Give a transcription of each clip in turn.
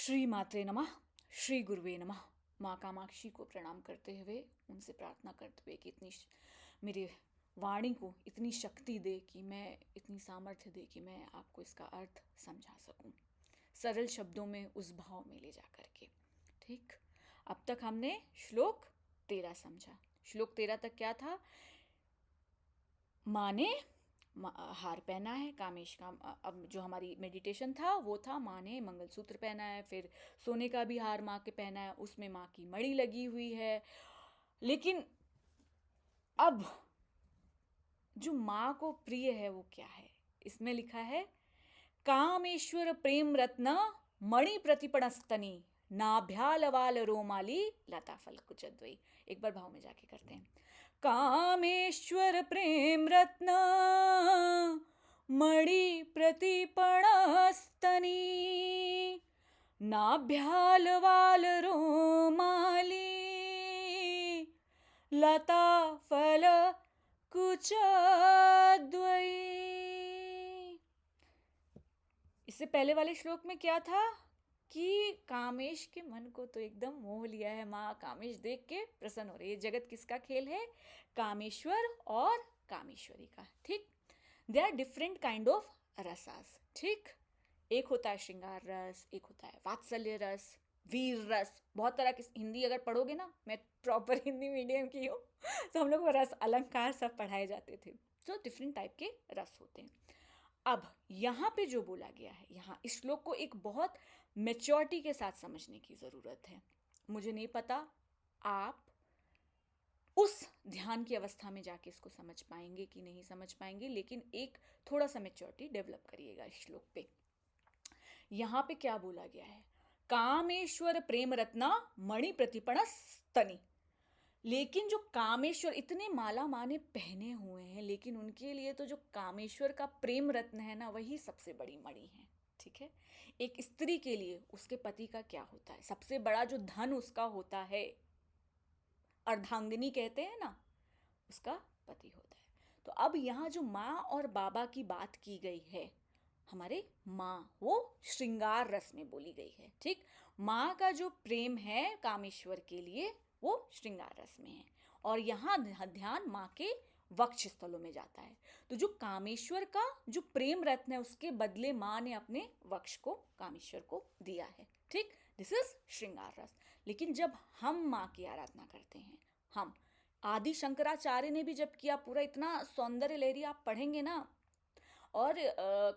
श्री मात्रे नमः, श्री गुरुवे नमः। माँ कामाक्षी को प्रणाम करते हुए, उनसे प्रार्थना करते हुए कि इतनी मेरे वाणी को इतनी शक्ति दे, कि मैं इतनी सामर्थ्य दे कि मैं आपको इसका अर्थ समझा सकूं, सरल शब्दों में उस भाव में ले जा करके। ठीक, अब तक हमने श्लोक 13 समझा। श्लोक 13 तक क्या था? माँ ने हार पहना है, कामेश का। अब जो हमारी मेडिटेशन था वो था माँ ने मंगलसूत्र पहना है, फिर सोने का भी हार माँ के पहना है, उसमें माँ की मणि लगी हुई है। लेकिन अब जो माँ को प्रिय है वो क्या है? इसमें लिखा है कामेश्वर प्रेम रत्न मणि प्रतिपणस्तनी नाभ्यालवाल रोमाली लता फल कुचद्वई। एक बार भाव में जाके करते हैं। कामेश्वर प्रेम रत्न मणि प्रतिपणस्तनी नाभ्यालवाल रोमाली लता फल कुचद्वई। इससे पहले वाले श्लोक में क्या था कि कामेश के मन को तो एकदम मोह लिया है माँ, कामेश देख के प्रसन्न हो रही है। जगत किसका खेल है? कामेश्वर और कामेश्वरी का। ठीक, they are different kind of रसास। ठीक, एक होता है श्रृंगार रस, एक होता है वात्सल्य रस, वीर रस। बहुत तरह की हिंदी अगर पढ़ोगे ना, मैं प्रॉपर हिंदी मीडियम की हूँ, तो हम लोग को रस अलंकार सब पढ़ाए जाते थे। तो डिफरेंट टाइप के रस होते हैं। अब यहाँ पे जो बोला गया है, यहाँ इस श्लोक को एक बहुत मैच्योरिटी के साथ समझने की ज़रूरत है। मुझे नहीं पता आप उस ध्यान की अवस्था में जाके इसको समझ पाएंगे कि नहीं समझ पाएंगे, लेकिन एक थोड़ा सा मैच्योरिटी डेवलप करिएगा इस श्लोक पे। यहाँ पे क्या बोला गया है? कामेश्वर प्रेम रत्ना मणि प्रतिपण स्तनी। लेकिन जो कामेश्वर, इतने माला माँ ने पहने हुए हैं, लेकिन उनके लिए तो जो कामेश्वर का प्रेम रत्न है ना, वही सबसे बड़ी मणि है। ठीक है, एक स्त्री के लिए उसके पति का क्या होता है? सबसे बड़ा जो धन उसका होता है, अर्धांगिनी कहते हैं ना, उसका पति होता है। तो अब यहाँ जो माँ और बाबा की बात की गई है, हमारे माँ, वो श्रृंगार रस में बोली गई है। ठीक, माँ का जो प्रेम है कामेश्वर के लिए वो श्रृंगार रस में है, और यहाँ ध्यान माँ के वक्ष स्थलों में जाता है। तो जो कामेश्वर का जो प्रेम रत्न है, उसके बदले माँ ने अपने वक्ष को कामेश्वर को दिया है। ठीक, दिस इज श्रृंगार रस। लेकिन जब हम माँ की आराधना करते हैं, हम आदि शंकराचार्य ने भी जब किया, पूरा इतना सौंदर्य लहरी आप पढ़ेंगे ना, और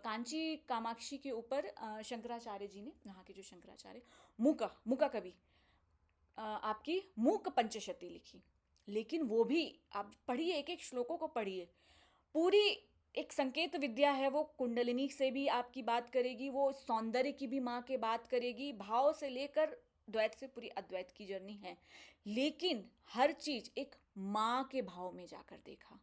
कांची कामाक्षी के ऊपर शंकराचार्य जी ने, यहाँ के जो शंकराचार्य, मुका कवि, आपकी मूक पंचशती लिखी। लेकिन वो भी आप पढ़िए, एक एक श्लोकों को पढ़िए, पूरी एक संकेत विद्या है वो। कुंडलिनी से भी आपकी बात करेगी, वो सौंदर्य की भी माँ के बात करेगी, भाव से लेकर द्वैत से पूरी अद्वैत की जर्नी है। लेकिन हर चीज एक माँ के भाव में जाकर देखा।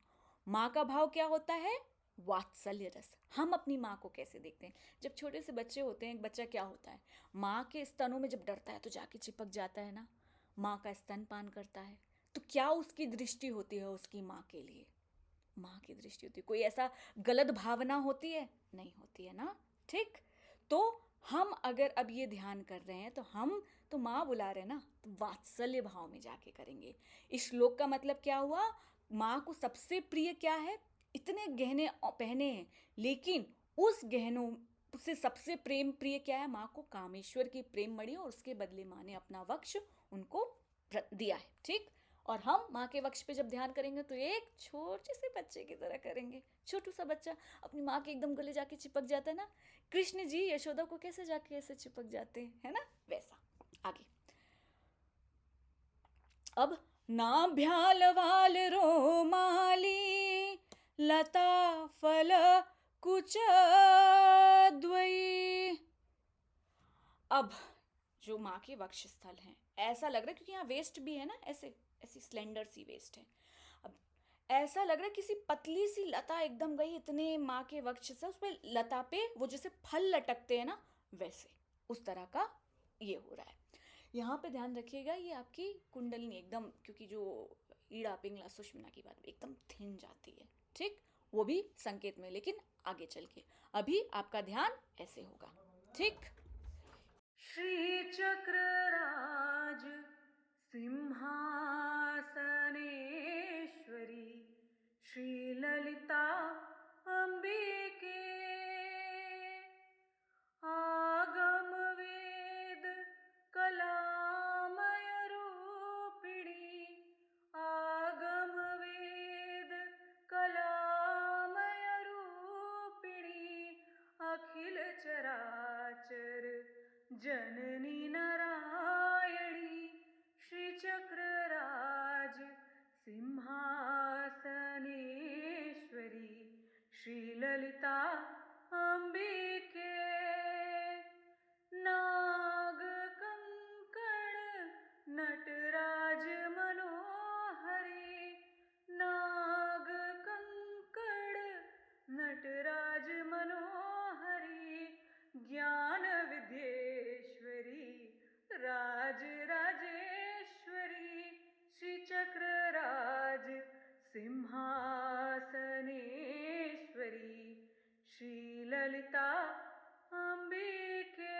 माँ का भाव क्या होता है? वात्सल्य रस। हम अपनी माँ को कैसे देखते हैं? जब छोटे से बच्चे होते हैं, एक बच्चा क्या होता है, माँ के स्तनों में जब डरता है तो जाके चिपक जाता है ना, माँ का स्तनपान करता है। तो क्या उसकी दृष्टि होती है उसकी माँ के लिए? माँ की दृष्टि होती है, कोई ऐसा गलत भावना होती है? नहीं होती है ना। ठीक, तो हम अगर अब ये ध्यान कर रहे हैं, तो हम तो माँ बुला रहे हैं ना, तो वात्सल्य भाव में जाके करेंगे। इस श्लोक का मतलब क्या हुआ? माँ को सबसे प्रिय क्या है? इतने गहने पहने हैं, लेकिन उस गहनों से सबसे प्रेम प्रिय क्या है? माँ को कामेश्वर की प्रेम मणि, और उसके बदले माँ ने अपना वक्ष उनको दिया है। ठीक, और हम माँ के वक्ष पे जब ध्यान करेंगे तो एक छोटे से बच्चे की तरह करेंगे। छोटू सा बच्चा अपनी माँ के एकदम गले जाके चिपक जाता है ना, कृष्ण जी यशोदा को कैसे जाके ऐसे चिपक जाते हैं, है ना, वैसा। आगे, अब नाभ्यालवाल रोमाली लता फल कुचद्वई। अब जो माँ के वक्ष स्थल हैं, ऐसा लग रहा है, क्योंकि यहाँ वेस्ट भी है ना, ऐसे ऐसी स्लेंडर सी वेस्ट है। अब ऐसा लग रहा है किसी पतली सी लता एकदम गई इतने माँ के वक्ष से, उस पर लता पे वो जैसे फल लटकते हैं ना, वैसे उस तरह का ये हो रहा है। यहाँ पे ध्यान रखिएगा, ये आपकी कुंडलिनी एकदम, क्योंकि जो ईड़ा पिंगला सुषुम्ना की बात एकदम थिन जाती है। ठीक, वो भी संकेत में, लेकिन आगे चल के अभी आपका ध्यान ऐसे होगा। ठीक, श्रीचक्रराज सिंहासनेश्वरी श्रीललिता अम्बिके आगम वेद कलामय रूपिणी आगम वेद कलामय रूपिणी अखिल चराचर जननी नारायणी श्रीचक्रराज सिंहासनेश्वरी श्रीललिता अम्बिके नाग कंकण नटराज मनोहरी नाग कंकण नटराज मनोहरी ज्ञान विद्येश्वरी राज राजेश्वरी श्रीचक्रराज सिंहासनेश्वरी श्रीललिता अम्बिके